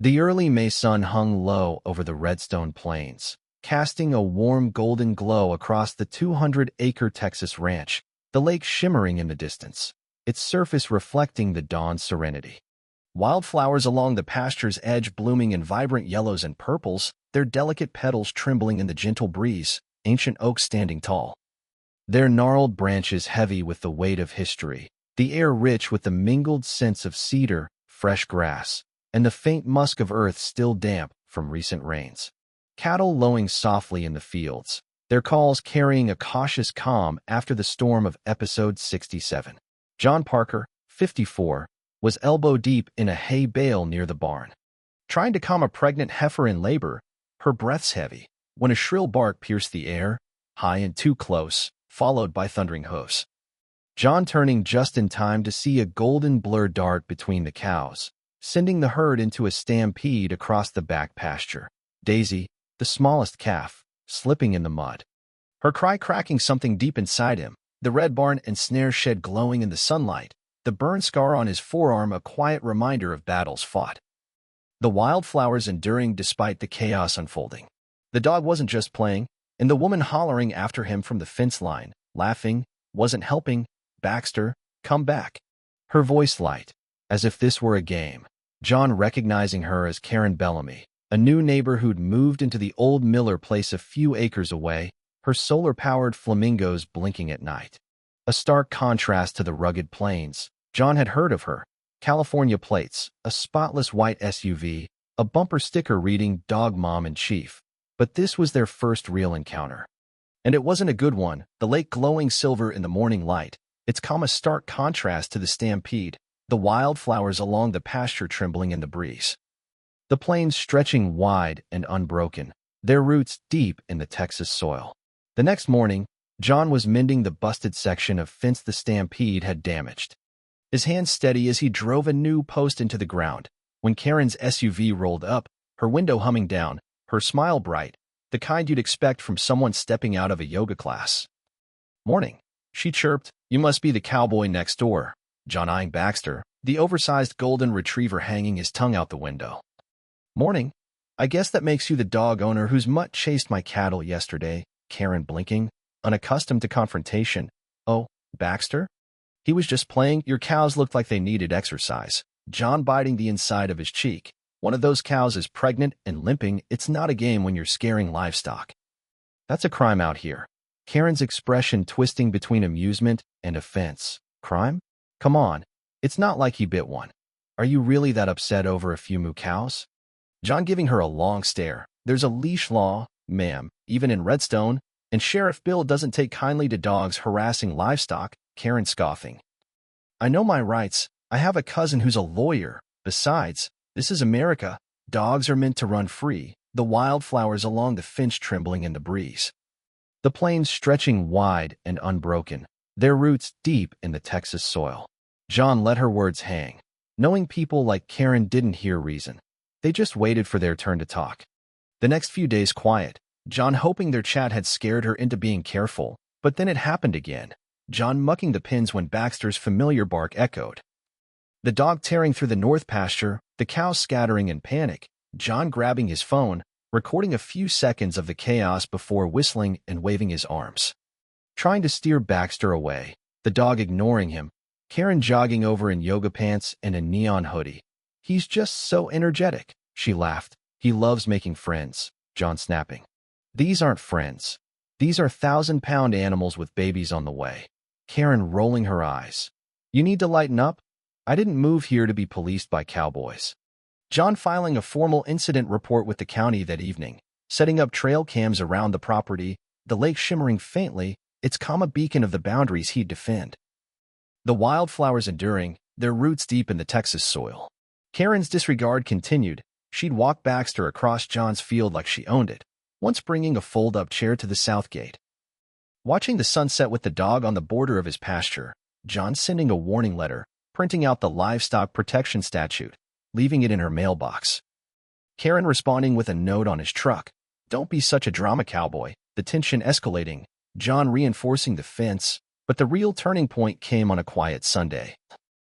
The early May sun hung low over the Redstone plains, casting a warm golden glow across the 200-acre Texas ranch, the lake shimmering in the distance, its surface reflecting the dawn's serenity. Wildflowers along the pasture's edge blooming in vibrant yellows and purples, their delicate petals trembling in the gentle breeze, ancient oaks standing tall. Their gnarled branches heavy with the weight of history, the air rich with the mingled scents of cedar, fresh grass, and the faint musk of earth still damp from recent rains. Cattle lowing softly in the fields, their calls carrying a cautious calm after the storm of episode 67. John Parker, 54, was elbow-deep in a hay bale near the barn. Trying to calm a pregnant heifer in labor, her breaths heavy, when a shrill bark pierced the air, high and too close, followed by thundering hoofs. John turning just in time to see a golden blur dart between the cows, sending the herd into a stampede across the back pasture. Daisy, the smallest calf, slipping in the mud. Her cry cracking something deep inside him, the red barn and snare shed glowing in the sunlight, the burn scar on his forearm a quiet reminder of battles fought. The wildflowers enduring despite the chaos unfolding. The dog wasn't just playing, and the woman hollering after him from the fence line, laughing, wasn't helping. Baxter, come back. Her voice light, as if this were a game. John recognizing her as Karen Bellamy, a new neighbor who'd moved into the old Miller place a few acres away, her solar-powered flamingos blinking at night. A stark contrast to the rugged plains. John had heard of her. California plates, a spotless white SUV, a bumper sticker reading Dog Mom in Chief. But this was their first real encounter. And it wasn't a good one, the lake glowing silver in the morning light, its calm a stark contrast to the stampede, the wildflowers along the pasture trembling in the breeze. The plains stretching wide and unbroken, their roots deep in the Texas soil. The next morning, John was mending the busted section of fence the stampede had damaged. His hands steady as he drove a new post into the ground, when Karen's SUV rolled up, her window humming down, her smile bright, the kind you'd expect from someone stepping out of a yoga class. "Morning," she chirped. "You must be the cowboy next door." John eyeing Baxter, the oversized golden retriever hanging his tongue out the window. "Morning. I guess that makes you the dog owner whose mutt chased my cattle yesterday." Karen blinking, unaccustomed to confrontation. "Oh, Baxter? He was just playing. Your cows looked like they needed exercise." John biting the inside of his cheek. "One of those cows is pregnant and limping. It's not a game when you're scaring livestock." "That's a crime out here." Karen's expression twisting between amusement and offense. "Crime? Come on. It's not like he bit one. Are you really that upset over a few moo cows?" John giving her a long stare. "There's a leash law, ma'am, even in Redstone, and Sheriff Bill doesn't take kindly to dogs harassing livestock." Karen scoffing. "I know my rights. I have a cousin who's a lawyer. Besides, this is America. Dogs are meant to run free." The wildflowers along the fence trembling in the breeze. The plains stretching wide and unbroken, their roots deep in the Texas soil. John let her words hang, knowing people like Karen didn't hear reason. They just waited for their turn to talk. The next few days quiet, John hoping their chat had scared her into being careful, but then it happened again. John mucking the pins when Baxter's familiar bark echoed. The dog tearing through the north pasture, the cows scattering in panic, John grabbing his phone, recording a few seconds of the chaos before whistling and waving his arms. Trying to steer Baxter away, the dog ignoring him, Karen jogging over in yoga pants and a neon hoodie. "He's just so energetic," she laughed. "He loves making friends." John snapping. "These aren't friends. These are 1,000-pound animals with babies on the way." Karen rolling her eyes. "You need to lighten up. I didn't move here to be policed by cowboys." John filing a formal incident report with the county that evening, setting up trail cams around the property, the lake shimmering faintly, its calm a beacon of the boundaries he'd defend. The wildflowers enduring, their roots deep in the Texas soil. Karen's disregard continued. She'd walk Baxter across John's field like she owned it, once bringing a fold-up chair to the south gate. Watching the sunset with the dog on the border of his pasture, John sending a warning letter, printing out the livestock protection statute, leaving it in her mailbox. Karen responding with a note on his truck. "Don't be such a drama cowboy." The tension escalating, John reinforcing the fence, but the real turning point came on a quiet Sunday.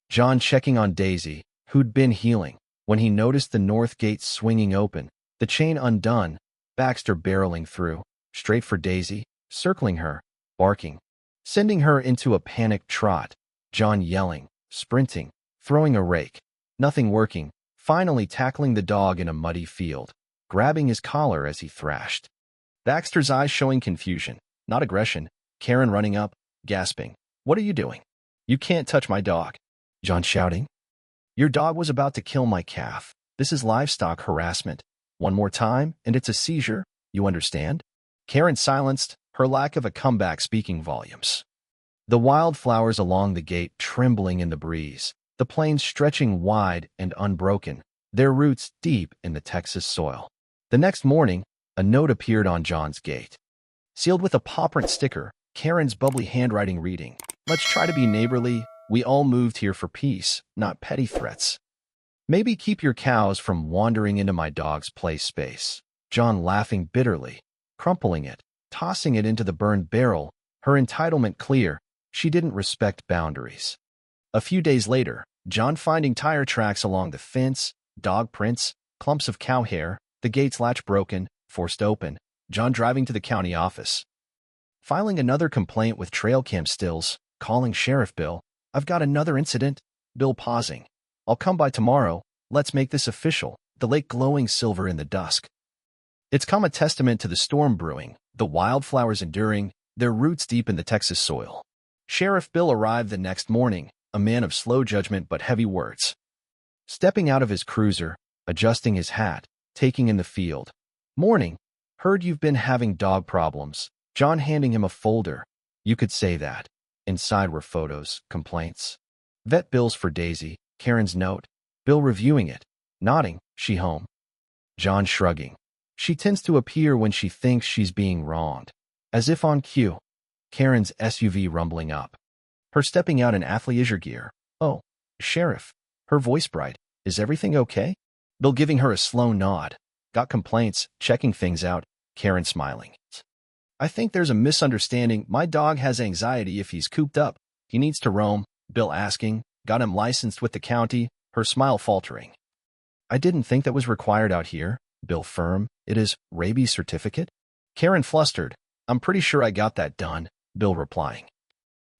John checking on Daisy, who'd been healing, When he noticed the north gate swinging open, the chain undone, Baxter barreling through, straight for Daisy, circling her, barking, sending her into a panicked trot, John yelling, sprinting, throwing a rake, nothing working, finally tackling the dog in a muddy field, grabbing his collar as he thrashed. Baxter's eyes showing confusion, not aggression, Karen running up, gasping, "What are you doing? You can't touch my dog." John shouting, "Your dog was about to kill my calf. This is livestock harassment. One more time, and it's a seizure, you understand?" Karen silenced, her lack of a comeback speaking volumes. The wildflowers along the gate trembling in the breeze, the plains stretching wide and unbroken, their roots deep in the Texas soil. The next morning, a note appeared on John's gate. Sealed with a paw print sticker, Karen's bubbly handwriting reading, "Let's try to be neighborly. We all moved here for peace, not petty threats. Maybe keep your cows from wandering into my dog's play space." John laughing bitterly, crumpling it, tossing it into the burned barrel, her entitlement clear. She didn't respect boundaries. A few days later, John finding tire tracks along the fence, dog prints, clumps of cow hair, the gate's latch broken, forced open, John driving to the county office. Filing another complaint with trail cam stills, calling Sheriff Bill. "I've got another incident." Bill pausing. "I'll come by tomorrow. Let's make this official." The lake glowing silver in the dusk. It's come a testament to the storm brewing, the wildflowers enduring, their roots deep in the Texas soil. Sheriff Bill arrived the next morning, a man of slow judgment but heavy words. Stepping out of his cruiser, adjusting his hat, taking in the field. "Morning. Heard you've been having dog problems." John handing him a folder. "You could say that." Inside were photos, complaints. Vet bills for Daisy, Karen's note. Bill reviewing it, nodding, "She home?" John shrugging. "She tends to appear when she thinks she's being wronged." As if on cue. Karen's SUV rumbling up. Her stepping out in athleisure gear. "Oh, Sheriff." Her voice bright. "Is everything okay?" Bill giving her a slow nod. "Got complaints, checking things out." Karen smiling. "I think there's a misunderstanding. My dog has anxiety if he's cooped up. He needs to roam." Bill asking. "Got him licensed with the county." Her smile faltering. "I didn't think that was required out here." Bill firm. "It is rabies certificate?" Karen flustered. "I'm pretty sure I got that done." Bill replying.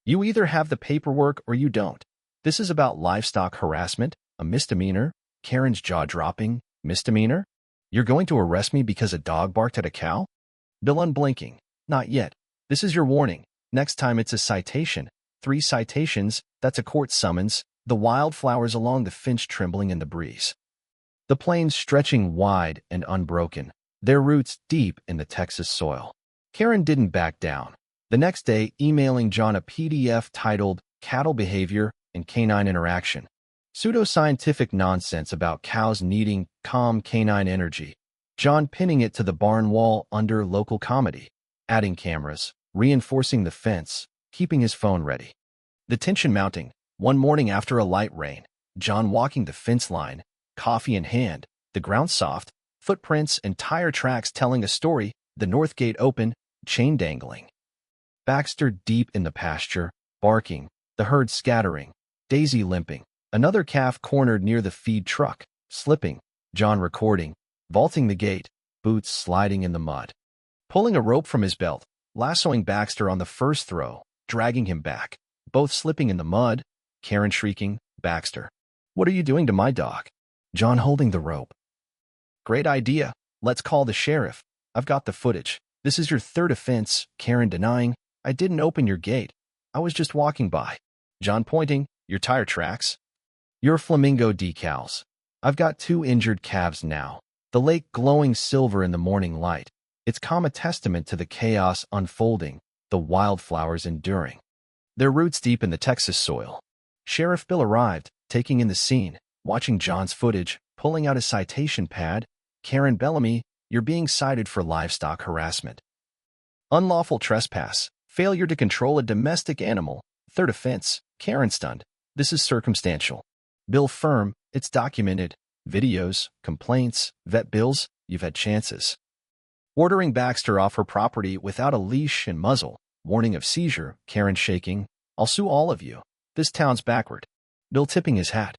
"You either have the paperwork or you don't. This is about livestock harassment, a misdemeanor." Karen's jaw dropping. "Misdemeanor? You're going to arrest me because a dog barked at a cow?" Bill unblinking. "Not yet. This is your warning. Next time it's a citation. 3 citations, that's a court summons." The wildflowers along the finch trembling in the breeze. The plains stretching wide and unbroken, their roots deep in the Texas soil. Karen didn't back down. The next day, emailing John a PDF titled "Cattle Behavior and Canine Interaction." Pseudoscientific nonsense about cows needing calm canine energy. John pinning it to the barn wall under local comedy. Adding cameras, reinforcing the fence, keeping his phone ready. The tension mounting. One morning after a light rain, John walking the fence line, coffee in hand, the ground soft, footprints and tire tracks telling a story, the north gate open, chain dangling. Baxter deep in the pasture, barking, the herd scattering, Daisy limping, another calf cornered near the feed truck, slipping, John recording, vaulting the gate, boots sliding in the mud. Pulling a rope from his belt, lassoing Baxter on the first throw, dragging him back, both slipping in the mud. Karen shrieking, "Baxter, what are you doing to my dog?" John holding the rope. "Great idea. Let's call the sheriff. I've got the footage. This is your 3rd offense." Karen denying, "I didn't open your gate. I was just walking by." John pointing, "Your tire tracks. Your flamingo decals. I've got 2 injured calves now." The lake glowing silver in the morning light. It's come a testament to the chaos unfolding, the wildflowers enduring. Their roots deep in the Texas soil. Sheriff Bill arrived, taking in the scene, watching John's footage, pulling out his citation pad. Karen Bellamy, "You're being cited for livestock harassment. Unlawful trespass, failure to control a domestic animal, 3rd offense." Karen stunned. "This is circumstantial." Bill firm, "It's documented. Videos, complaints, vet bills, you've had chances." Ordering Baxter off her property without a leash and muzzle, warning of seizure. Karen shaking, "I'll sue all of you. This town's backward." Bill tipping his hat.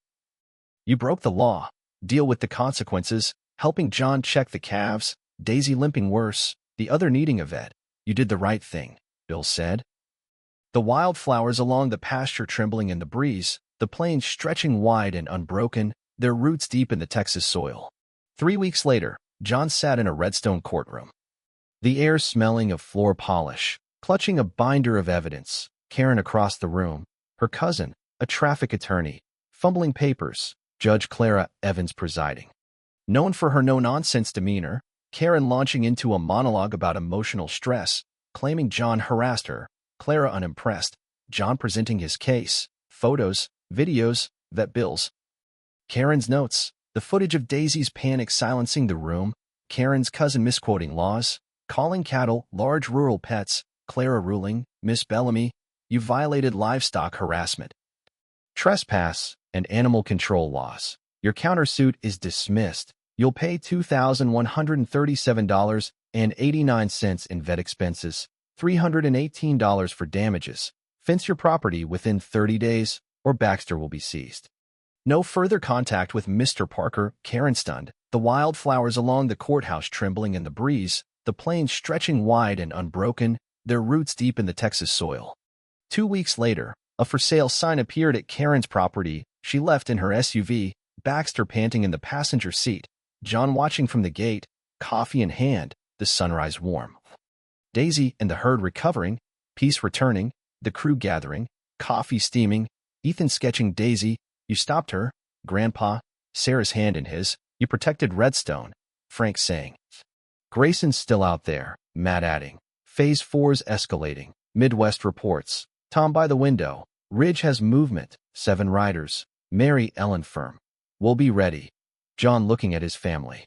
"You broke the law." deal with the consequences, helping John check the calves, Daisy limping worse, the other needing a vet. You did the right thing, Bill said. The wildflowers along the pasture trembling in the breeze, the plains stretching wide and unbroken, their roots deep in the Texas soil. 3 weeks later, John sat in a Redstone courtroom. The air smelling of floor polish, clutching a binder of evidence, Karen across the room, her cousin, a traffic attorney, fumbling papers, Judge Clara Evans presiding. Known for her no-nonsense demeanor, Karen launching into a monologue about emotional stress, claiming John harassed her, Clara unimpressed, John presenting his case, photos, videos, vet bills. Karen's notes, the footage of Daisy's panic silencing the room, Karen's cousin misquoting laws, calling cattle large rural pets, Clara ruling, Miss Bellamy, you violated livestock harassment, trespass, and animal control laws. Your countersuit is dismissed. You'll pay $2,137.89 in vet expenses, $318 for damages, fence your property within 30 days, or Baxter will be seized. No further contact with Mr. Parker, Karen stunned, the wildflowers along the courthouse trembling in the breeze, the plains stretching wide and unbroken, their roots deep in the Texas soil. 2 weeks later, a for sale sign appeared at Karen's property. She left in her SUV, Baxter panting in the passenger seat, John watching from the gate, coffee in hand, the sunrise warm. Daisy and the herd recovering, peace returning, the crew gathering, coffee steaming, Ethan sketching Daisy, you stopped her, Grandpa, Sarah's hand in his, you protected Redstone, Frank saying. Grayson's still out there, Matt adding. Phase 4's escalating, Midwest reports. Tom by the window, Ridge has movement, 7 riders, Mary Ellen firm. We'll be ready. John looking at his family.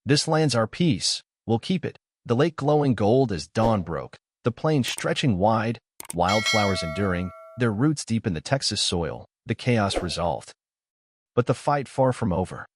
This land's our peace, we'll keep it. The lake glowing gold as dawn broke, the plains stretching wide, wildflowers enduring, their roots deep in the Texas soil, the chaos resolved. But the fight far from over.